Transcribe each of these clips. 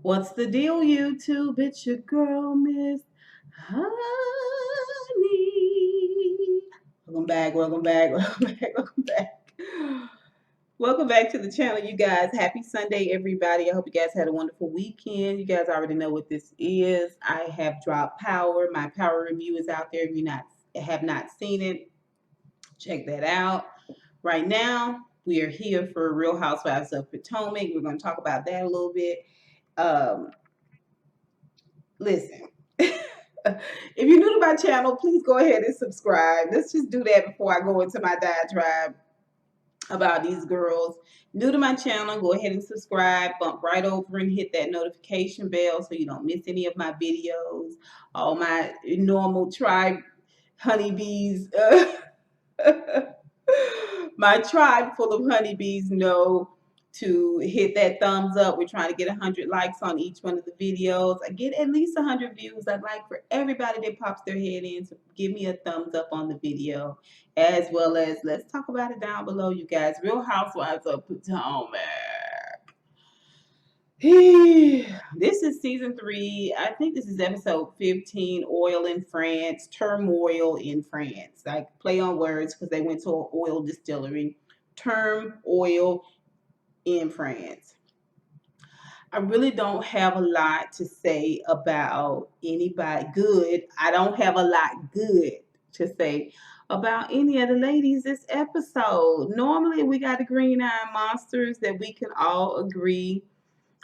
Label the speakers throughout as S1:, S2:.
S1: What's the deal, YouTube? It's your girl, Miss Honey. Welcome back, welcome back, welcome back, welcome back. Welcome back to the channel, you guys. Happy Sunday, everybody. I hope you guys had a wonderful weekend. You guys already know what this is. I have dropped Power. My Power review is out there. If you have not seen it, check that out. Right now, we are here for Real Housewives of Potomac. We're going to talk about that a little bit. Um, Listen, if you're new to my channel, please go ahead and subscribe. Let's just do that before I go into my diatribe about these girls. New to my channel, go ahead and subscribe. Bump right over and hit that notification bell so you don't miss any of my videos. All my normal tribe honeybees. My tribe full of honeybees know to hit that thumbs up. We're trying to get 100 likes on each one of the videos. I get at least 100 views. I'd like for everybody that pops their head in to give me a thumbs up on the video, as well as let's talk about it down below, you guys. Real Housewives of Potomac. This is season 3. I think this is episode 15. Oil in France, Turm-oil in France. Like play on words because they went to an oil distillery. Turm-oil in France. I really don't have a lot to say about anybody good. I don't have a lot good to say about any of the ladies this episode. Normally we got the green eye monsters that we can all agree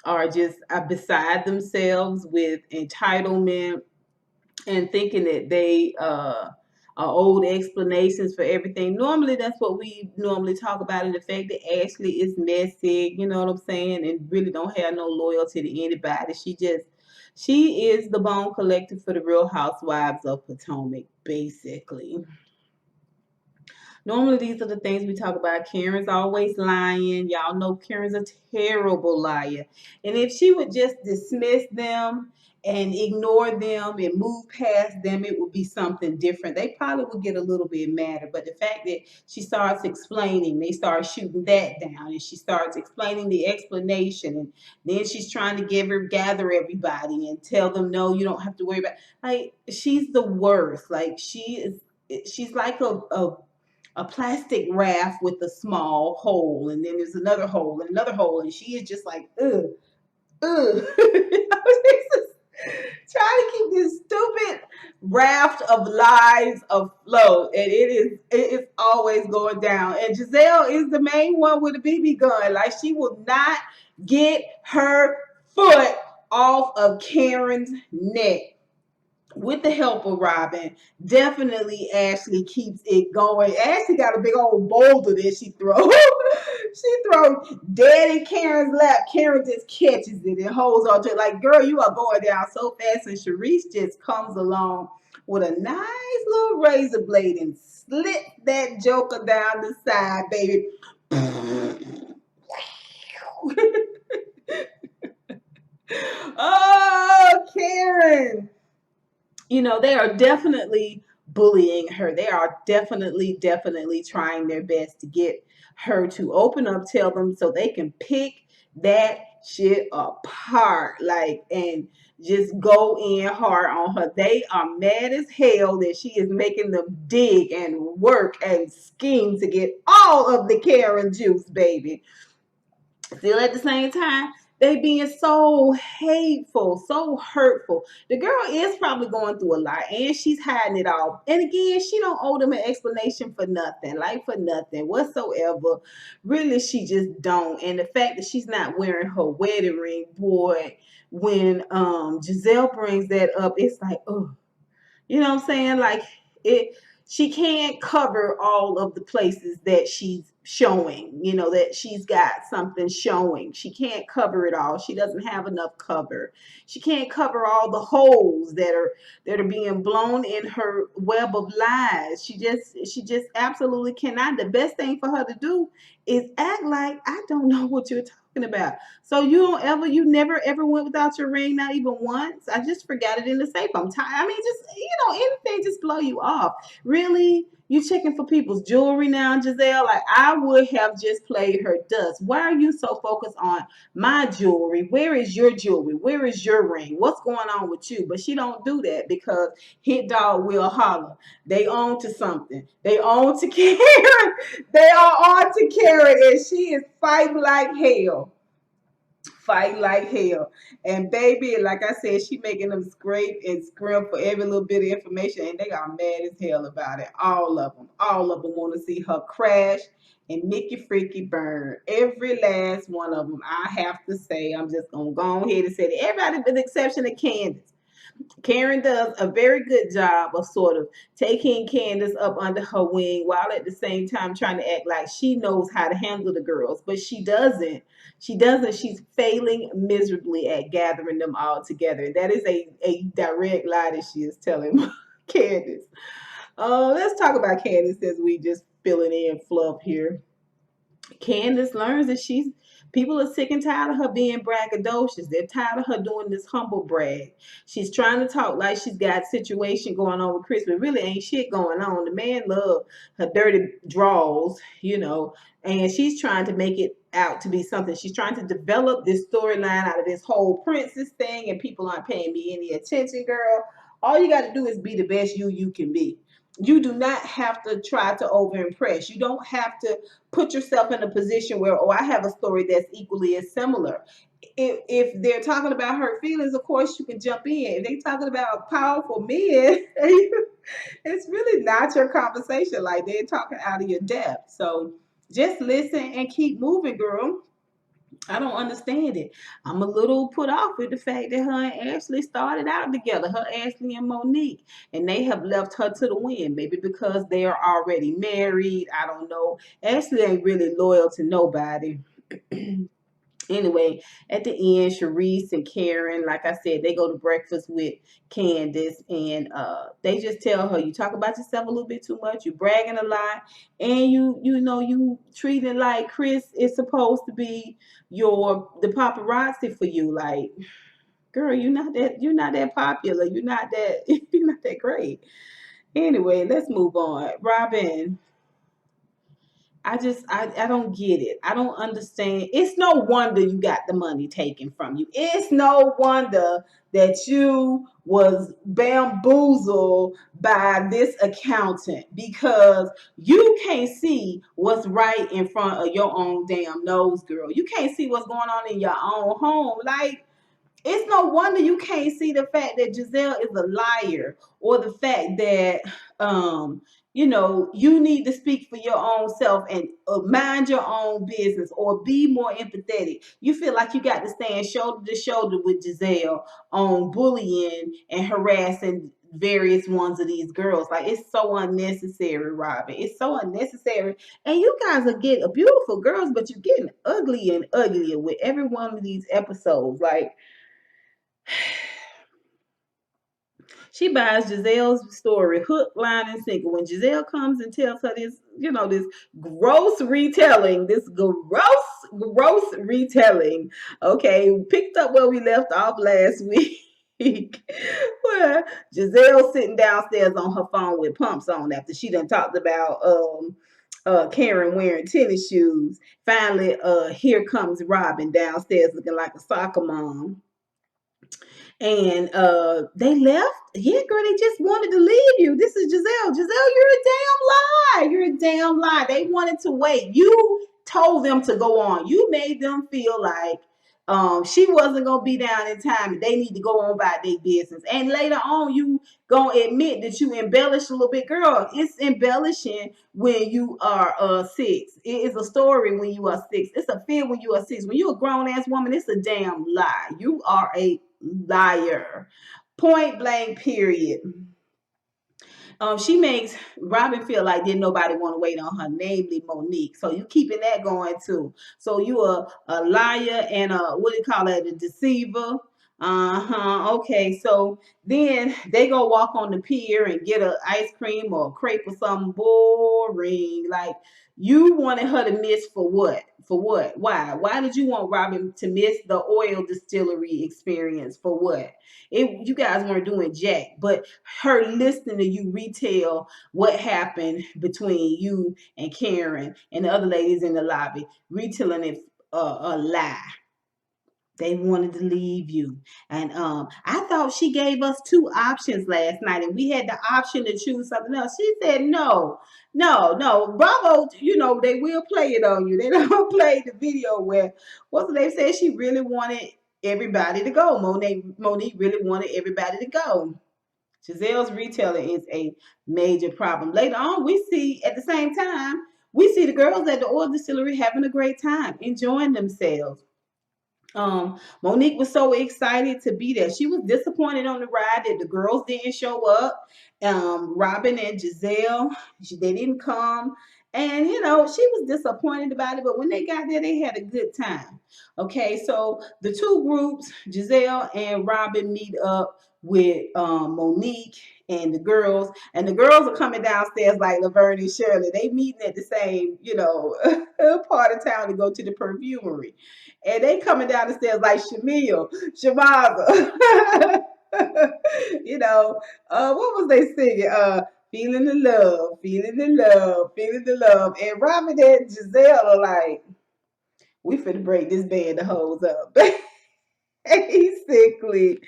S1: are just beside themselves with entitlement and thinking that they are old explanations for everything. Normally, that's what we normally talk about, and the fact that Ashley is messy, you know what I'm saying, and really don't have no loyalty to anybody. She is the bone collector for the Real Housewives of Potomac, basically. Normally, these are the things we talk about. Karen's always lying. Y'all know Karen's a terrible liar. And if she would just dismiss them and ignore them and move past them, it would be something different. They probably would get a little bit madder. But the fact that she starts explaining, they start shooting that down, and she starts explaining the explanation, and then she's trying to gather everybody and tell them, no, you don't have to worry about. Like she's the worst. Like she's like a plastic raft with a small hole, and then there's another hole and another hole, and she is just like, ugh, ugh. Trying to keep this stupid raft of lies afloat, and it is always going down. And Giselle is the main one with a BB gun. Like she will not get her foot off of Karen's neck. With the help of Robin, definitely Ashley keeps it going. Ashley got a big old boulder that she throws. She throws dead in Karen's lap. Karen just catches it and holds on to it. Like, girl, you are going down so fast. And Charrisse just comes along with a nice little razor blade and slit that joker down the side, baby. Oh, Karen. They are definitely bullying her. They are definitely trying their best to get her to open up, tell them so they can pick that shit apart, like, and just go in hard on her. They are mad as hell that she is making them dig and work and scheme to get all of the Karen juice, baby. Still at the same time, they being so hateful, so hurtful. The girl is probably going through a lot, and she's hiding it all. And again, she don't owe them an explanation for nothing, like for nothing whatsoever. Really, she just don't. And the fact that she's not wearing her wedding ring, boy, when Giselle brings that up, it's like, oh, you know what I'm saying? Like it she can't cover all of the places that she's showing, that she's got something showing. She can't cover it all. She doesn't have enough cover. She can't cover all the holes that are being blown in her web of lies. She just absolutely cannot. The best thing for her to do is act like I don't know what you're talking about. So you never ever went without your ring, not even once. I just forgot it in the safe. I'm tired. I mean, just anything just blow you off. Really, You checking for people's jewelry now, Giselle? Like, I would have just played her dust. Why are you so focused on my jewelry? Where is your jewelry? Where is your ring? What's going on with you? But she don't do that because Hit Dog will holler. They own to something. They own to Karen. They are on to Karen, and she is fighting like hell. Fight like hell. And baby, like I said, she making them scrape and scrimp for every little bit of information, and they got mad as hell about it. All of them. All of them want to see her crash and Mickey Freaky burn. Every last one of them. I have to say, I'm just gonna go ahead and say that everybody, with the exception of Candiace. Karen does a very good job of sort of taking Candiace up under her wing while at the same time trying to act like she knows how to handle the girls, but she doesn't. She doesn't. She's failing miserably at gathering them all together. And that is a direct lie that she is telling Candiace. Let's talk about Candiace as we just filling in fluff here. Candiace learns that people are sick and tired of her being braggadocious. They're tired of her doing this humble brag. She's trying to talk like she's got a situation going on with Chris, but really ain't shit going on. The man love her dirty draws, and she's trying to make it out to be something. She's trying to develop this storyline out of this whole princess thing, and people aren't paying me any attention, girl. All you got to do is be the best you can be. You do not have to try to over impress. You don't have to put yourself in a position where, oh, I have a story that's equally as similar. If they're talking about her feelings, of course you can jump in. If they're talking about powerful men, it's really not your conversation. Like, they're talking out of your depth. So just listen and keep moving, girl. I don't understand it. I'm a little put off with the fact that her and Ashley started out together, her Ashley and Monique, and they have left her to the wind, maybe because they are already married. I don't know. Ashley ain't really loyal to nobody. Anyway, at the end, Charrisse and Karen, like I said, they go to breakfast with Candiace, and they just tell her, you talk about yourself a little bit too much, you bragging a lot, and you treating like Chris is supposed to be the paparazzi for you. Like, girl, you're not that popular, you're not that you're not that great. Anyway, let's move on. Robin, I don't get it. I don't understand. It's no wonder you got the money taken from you. It's no wonder that you was bamboozled by this accountant, because you can't see what's right in front of your own damn nose, girl. You can't see what's going on in your own home. Like, it's no wonder you can't see the fact that Giselle is a liar, or the fact that you need to speak for your own self and mind your own business, or be more empathetic. You feel like you got to stand shoulder to shoulder with Giselle on bullying and harassing various ones of these girls. Like, it's so unnecessary, Robin. It's so unnecessary. And you guys are getting beautiful girls, but you're getting uglier and uglier with every one of these episodes. Like, she buys Giselle's story hook, line, and sinker. When Giselle comes and tells her this gross retelling, gross retelling, okay, picked up where we left off last week. Where Giselle sitting downstairs on her phone with pumps on after she done talked about Karen wearing tennis shoes. Finally, here comes Robin downstairs looking like a soccer mom. And they left. Yeah, girl, they just wanted to leave you. This is Giselle. Giselle, you're a damn lie. You're a damn lie. They wanted to wait. You told them to go on. You made them feel like she wasn't gonna be down in time. They need to go on by their business. And later on, you gonna admit that you embellished a little bit. Girl, it's embellishing when you are 6. It is a story when you are 6. It's a fear when you are 6. When you're a grown ass woman, it's a damn lie. You are a liar. Point blank, period. She makes Robin feel like didn't nobody want to wait on her, namely Monique. So you keeping that going too. So you a liar and what do you call that? A deceiver. Uh-huh. Okay. So then they go walk on the pier and get a ice cream or a crepe or something boring. Like, you wanted her to miss for what? For what? Why? Why did you want Robin to miss the oil distillery experience? For what? You guys weren't doing jack, but her listening to you retell what happened between you and Karen and the other ladies in the lobby, retelling it a lie. They wanted to leave you. And I thought she gave us two options last night, and we had the option to choose something else. She said, no, no, no. Bravo, they will play it on you. They don't play the video where, what they said, she really wanted everybody to go. Monique really wanted everybody to go. Giselle's retailing is a major problem. Later on, we see, at the same time, we see the girls at the oil distillery having a great time, enjoying themselves. Monique was so excited to be there. She was disappointed on the ride that the girls didn't show up. Robin and Giselle, they didn't come. And, she was disappointed about it. But when they got there, they had a good time. Okay, so the two groups, Giselle and Robin, meet up with Monique and the girls. And the girls are coming downstairs like Laverne and Shirley. They meeting at the same, part of town to go to the perfumery. And they coming down the stairs like Shamil, Shamaza. What was they singing? Feeling the love, feeling the love, feeling the love. And Robin and Giselle are like, we finna break this band of hoes up. Basically.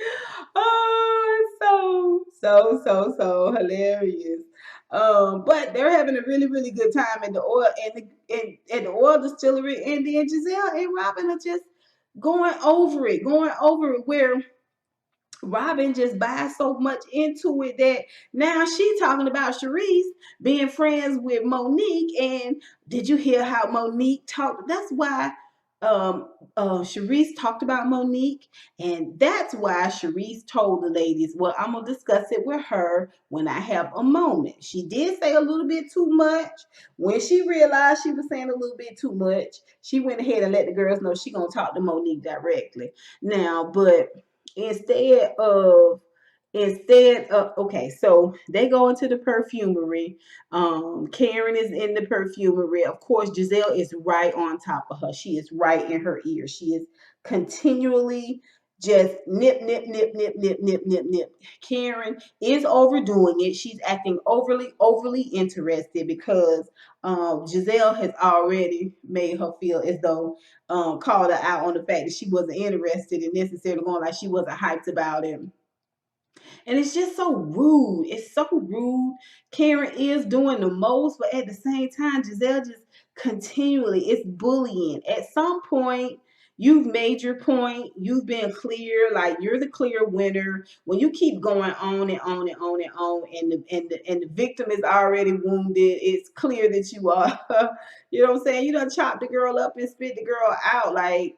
S1: Oh, so hilarious. But they're having a really, really good time in the oil and the oil distillery, and then Giselle and Robin are just going over it, where Robin just buys so much into it that now she's talking about Charrisse being friends with Monique. And did you hear how Monique talked? That's why Charrisse talked about Monique, and that's why Charrisse told the ladies, well, I'm gonna discuss it with her when I have a moment. She did say a little bit too much. When she realized she was saying a little bit too much, she went ahead and let the girls know she gonna talk to Monique directly now. But okay, so they go into the perfumery. Karen is in the perfumery. Of course, Giselle is right on top of her. She is right in her ear. She is continually just nip, nip, nip, nip, nip, nip, nip, nip. Karen is overdoing it. She's acting overly interested because Giselle has already made her feel as though called her out on the fact that she wasn't interested in necessarily going, like she wasn't hyped about it. And it's just so rude. It's so rude. Karen is doing the most, but at the same time, Giselle just continually, it's bullying. At some point, you've made your point. You've been clear, like you're the clear winner. When you keep going on and on and on and on, and the victim is already wounded, it's clear that you are, you know what I'm saying? You done chopped the girl up and spit the girl out. Like,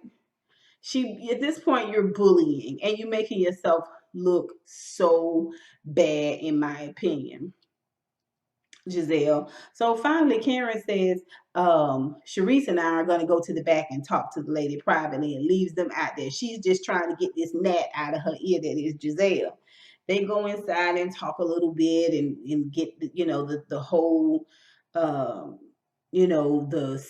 S1: at this point, you're bullying and you're making yourself look so bad, in my opinion, Giselle. So finally, Karen says, Charrisse and I are going to go to the back and talk to the lady privately, and leaves them out there. She's just trying to get this gnat out of her ear that is Giselle. They go inside and talk a little bit and get, the whole, the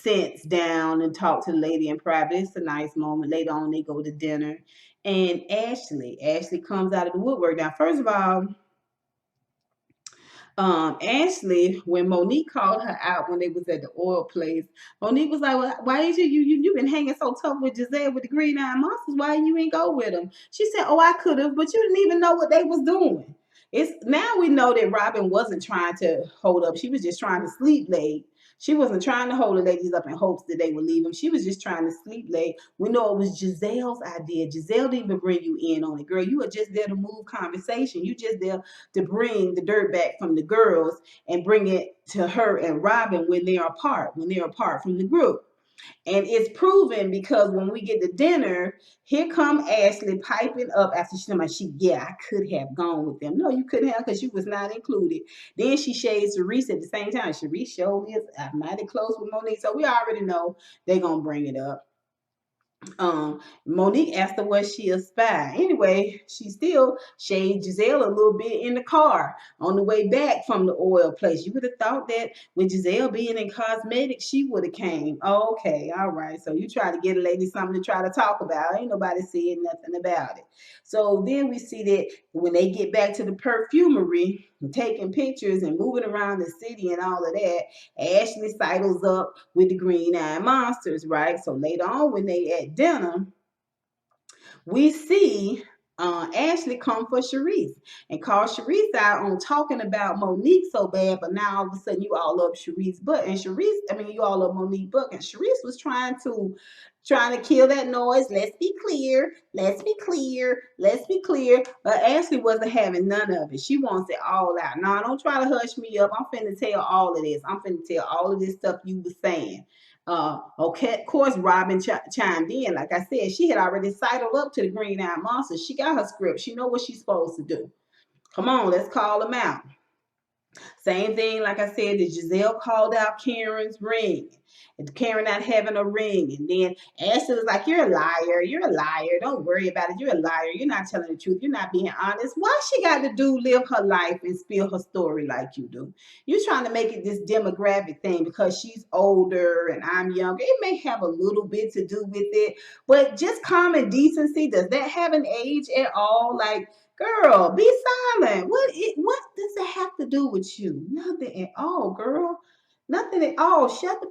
S1: sense down and talk to the lady in private. It's a nice moment. Later on, they go to dinner. And Ashley comes out of the woodwork. Now, first of all, Ashley, when Monique called her out when they was at the oil place, Monique was like, well, why is you been hanging so tough with Giselle with the green eye monsters? Why you ain't go with them? She said, oh, I could have, but you didn't even know what they was doing. It's now we know that Robin wasn't trying to hold up. She was just trying to sleep late. She wasn't trying to hold the ladies up in hopes that they would leave them. She was just trying to sleep late. We know it was Giselle's idea. Giselle didn't even bring you in on it. Girl, you were just there to move conversation. You just there to bring the dirt back from the girls and bring it to her and Robin when they're apart from the group. And it's proven because when we get to dinner, here come Ashley piping up after I could have gone with them. No, you couldn't have, because you was not included. Then she shades Charrisse at the same time. Charrisse showed is mighty close with Monique, so we already know they're going to bring it up. Monique asked her was she a spy. Anyway, she still shaded Giselle a little bit in the car on the way back from the oil place. You would have thought that with Giselle being in cosmetics, she would have came. Oh, okay, all right. So you try to get a lady something to try to talk about. Ain't nobody saying nothing about it. So then we see that when they get back to the perfumery, taking pictures and moving around the city and all of that, Ashley sidles up with the green-eyed monsters, right? So later on when they at dinner, we see Ashley come for Charrisse and call Charrisse out on talking about Monique so bad, but now all of a sudden you all up Charrisse butt and you all up Monique butt and Charrisse was trying to kill that noise. Let's be clear. Let's be clear. Let's be clear. But Ashley wasn't having none of it. She wants it all out. No, don't try to hush me up. I'm finna tell all of this. I'm finna tell all of this stuff you were saying. Okay, of course, Robin chimed in. Like I said, she had already sidled up to the Green Eyed Monster. She got her script. She know what she's supposed to do. Come on, let's call them out. Same thing, like I said, that Giselle called out Karen's ring. And Karen not having a ring. And then Ashley was like, you're a liar. You're a liar. Don't worry about it. You're a liar. You're not telling the truth. You're not being honest. Why she got to live her life and spill her story like you do? You're trying to make it this demographic thing because she's older and I'm younger. It may have a little bit to do with it, but just common decency, does that have an age at all? Like, girl, be silent. What does it have to do with you? Nothing at all, girl. Nothing at all. Shut the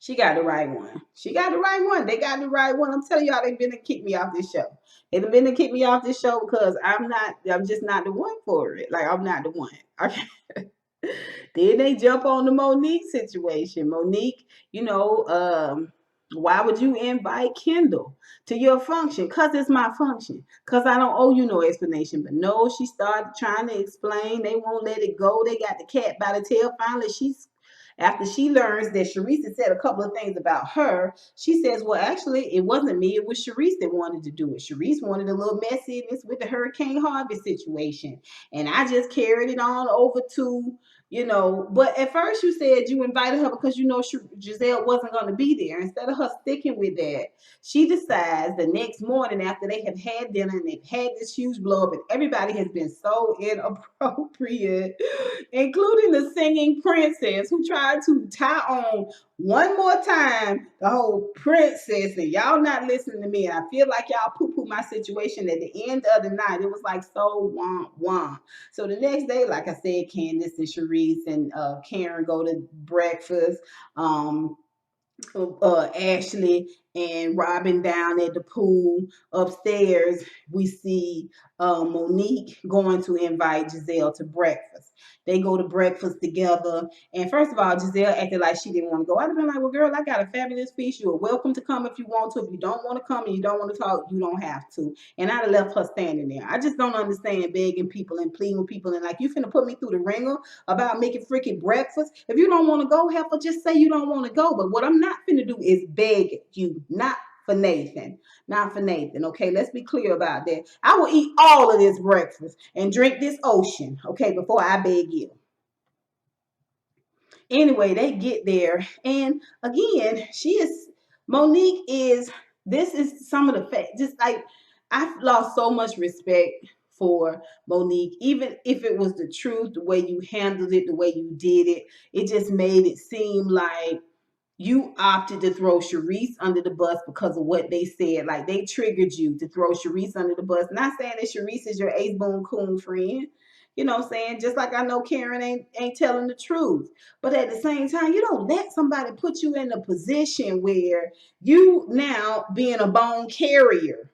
S1: She got the right one. She got the right one. They got the right one. I'm telling y'all, they've been to kick me off this show. They've been to kick me off this show because I'm just not the one for it. Like, I'm not the one. Okay. Then they jump on the Monique situation. Monique, why would you invite Kendall to your function? Because it's my function. Because I don't owe you no explanation. But no, she started trying to explain. They won't let it go. They got the cat by the tail. Finally, after she learns that Charrisse said a couple of things about her, she says, well, actually, it wasn't me. It was Charrisse that wanted to do it. Charrisse wanted a little messiness with the Hurricane Harvey situation. And I just carried it on over to but at first you said you invited her because Giselle wasn't going to be there. Instead of her sticking with that, she decides the next morning after they have had dinner and they've had this huge blow up and everybody has been so inappropriate, including the singing princess who tried to tie on one more time the whole princess, and y'all not listening to me. And I feel like y'all poo-poo my situation at the end of the night. It was like so wah. So the next day, like I said, Candiace and Charrisse and Karen go to breakfast. Ashley and Robin down at the pool. Upstairs, we see Monique going to invite Giselle to breakfast. They go to breakfast together. And first of all, Giselle acted like she didn't want to go. I'd have been like, well, girl, I got a fabulous feast. You are welcome to come if you want to. If you don't want to come and you don't want to talk, you don't have to. And I'd have left her standing there. I just don't understand begging people and pleading with people and like, you finna put me through the ringer about making freaking breakfast. If you don't want to go, help her just say you don't want to go. But what I'm not finna do is beg you, not for Nathan. Not for Nathan. Okay, let's be clear about that. I will eat all of this breakfast and drink this ocean, okay, before I beg you. Anyway, they get there, and again, Monique is. This is some of the fact. Just like I've lost so much respect for Monique, even if it was the truth, the way you handled it, the way you did it, it just made it seem like you opted to throw Charrisse under the bus because of what they said. Like they triggered you to throw Charrisse under the bus. Not saying that Charrisse is your ace boon coon friend. You know what I'm saying? Just like I know Karen ain't telling the truth. But at the same time, you don't let somebody put you in a position where you now being a bone carrier,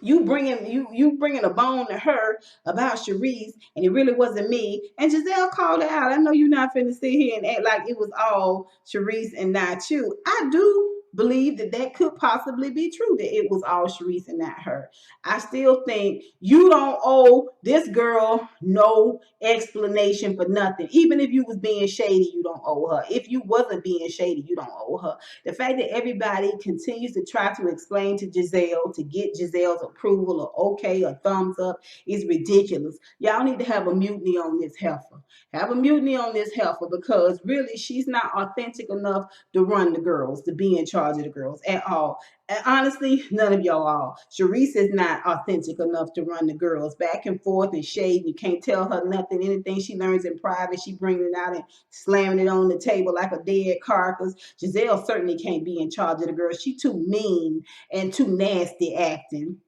S1: you bringing a bone to her about Charrisse, and it really wasn't me. And Giselle called it out. I know you're not finna sit here and act like it was all Charrisse and not you. I do believe that could possibly be true, that it was all Charrisse and not her. I still think you don't owe this girl no explanation for nothing. Even if you was being shady, you don't owe her. If you wasn't being shady, you don't owe her. The fact that everybody continues to try to explain to Giselle to get Giselle's approval or okay or thumbs up is ridiculous. Y'all need to have a mutiny on this heifer. Have a mutiny on this heifer because really she's not authentic enough to run the girls, to be in charge charge of the girls at all. And honestly, none of y'all are. Charrisse is not authentic enough to run the girls back and forth and shade. You can't tell her nothing. Anything she learns in private, she bringing it out and slamming it on the table like a dead carcass. Giselle certainly can't be in charge of the girls. She too mean and too nasty acting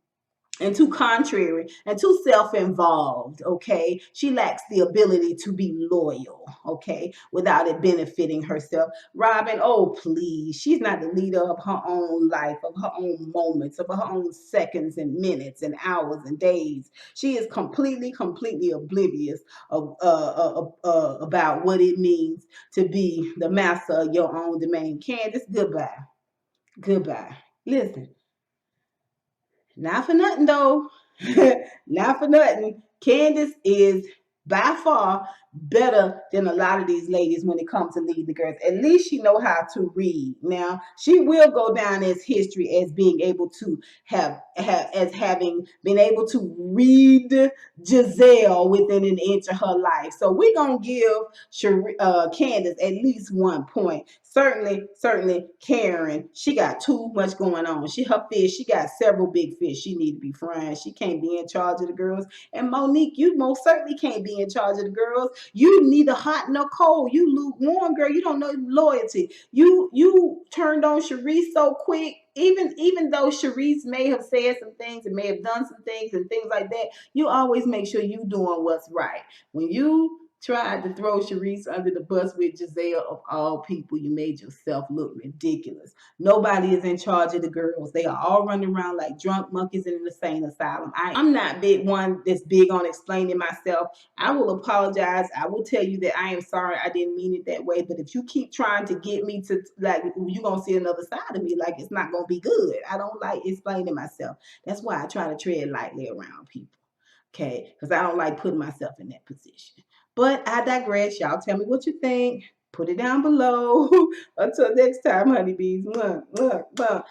S1: and too contrary and too self-involved. Okay, she lacks the ability to be loyal, okay, without it benefiting herself. Robin, oh please, she's not the leader of her own life, of her own moments, of her own seconds and minutes and hours and days. She is completely oblivious of about what it means to be the master of your own domain. Candiace, goodbye. Listen, not for nothing though. Not for nothing. Candiace is by far better than a lot of these ladies when it comes to lead the girls. At least she know how to read. Now she will go down as history as being able to have as having been able to read Giselle within an inch of her life. So we're gonna give Candiace at least 1 point. Certainly, Karen, she got too much going on. Her fish, she got several big fish she need to be frying. She can't be in charge of the girls. And Monique, you most certainly can't be in charge of the girls. You neither hot nor cold. You lukewarm, girl. You don't know loyalty. You turned on Charrisse so quick. Even though Charrisse may have said some things and may have done some things and things like that, you always make sure you doing what's right. When you tried to throw Charrisse under the bus with Giselle, of all people, you made yourself look ridiculous. Nobody is in charge of the girls. They are all running around like drunk monkeys in an insane asylum. I'm not one that's big on explaining myself. I will apologize. I will tell you that I am sorry. I didn't mean it that way. But if you keep trying to get me to, like, you're going to see another side of me, like it's not going to be good. I don't like explaining myself. That's why I try to tread lightly around people. Okay, because I don't like putting myself in that position. But I digress. Y'all tell me what you think. Put it down below. Until next time, honeybees. Mwah, mwah, mwah.